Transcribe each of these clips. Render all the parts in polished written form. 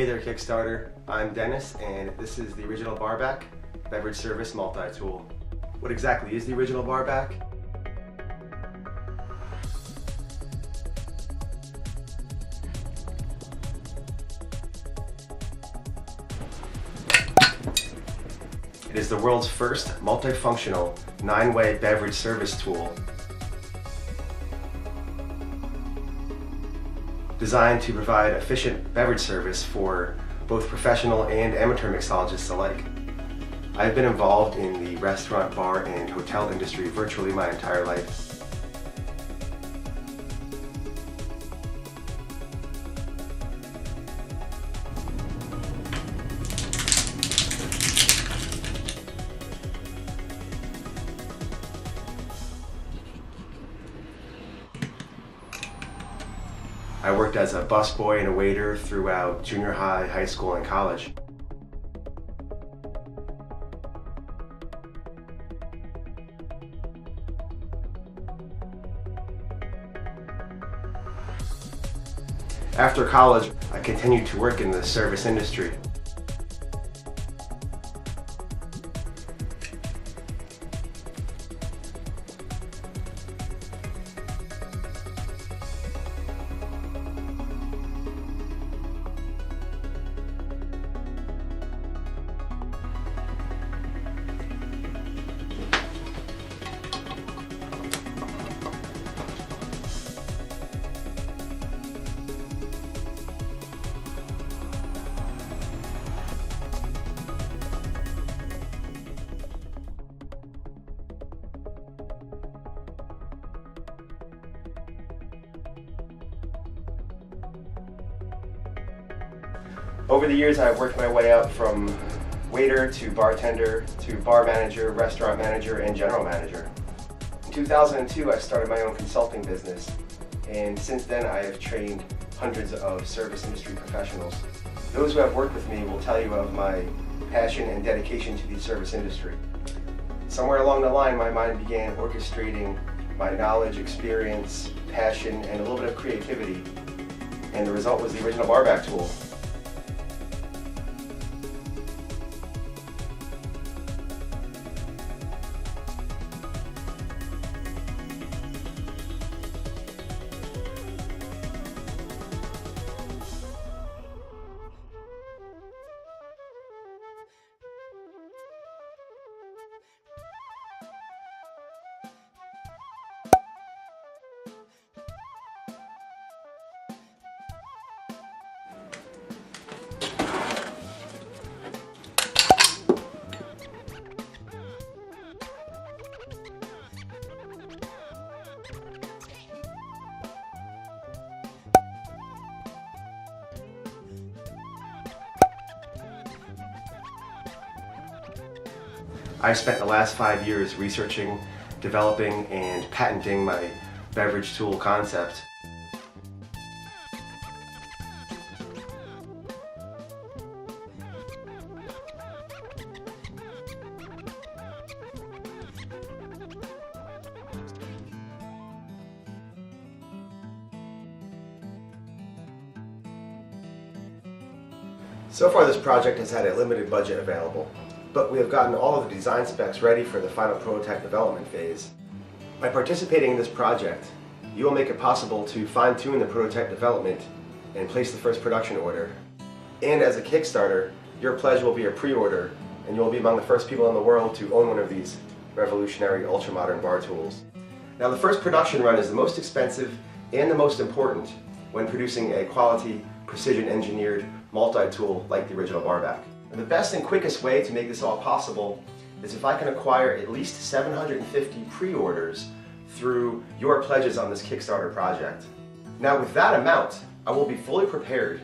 Hey there Kickstarter, I'm Dennis and this is the original barback beverage service multi-tool. What exactly is the original barback? It is the world's first multifunctional 9-way beverage service tool designed to provide efficient beverage service for both professional and amateur mixologists alike. I've been involved in the restaurant, bar, and hotel industry virtually my entire life. I worked as a busboy and a waiter throughout junior high, high school, and college. After college, I continued to work in the service industry. Over the years, I've worked my way up from waiter to bartender to bar manager, restaurant manager, and general manager. In 2002, I started my own consulting business, and since then I have trained hundreds of service industry professionals. Those who have worked with me will tell you of my passion and dedication to the service industry. Somewhere along the line, my mind began orchestrating my knowledge, experience, passion, and a little bit of creativity, and the result was the original barback tool. I've spent the last 5 years researching, developing, and patenting my beverage tool concept. So far, this project has had a limited budget available, but we have gotten all of the design specs ready for the final prototype development phase. By participating in this project, you will make it possible to fine-tune the prototype development and place the first production order. And as a Kickstarter, your pledge will be a pre-order, and you will be among the first people in the world to own one of these revolutionary ultra-modern bar tools. Now, the first production run is the most expensive and the most important when producing a quality, precision-engineered multi-tool like the original barback. And the best and quickest way to make this all possible is if I can acquire at least 750 pre-orders through your pledges on this Kickstarter project. Now with that amount, I will be fully prepared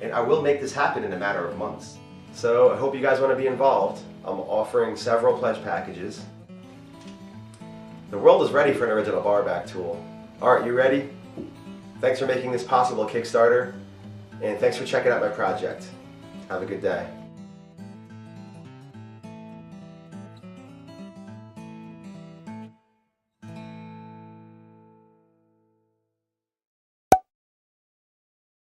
and I will make this happen in a matter of months. So I hope you guys want to be involved. I'm offering several pledge packages. The world is ready for an original barback tool. Alright, you ready? Thanks for making this possible, Kickstarter, and thanks for checking out my project. Have a good day.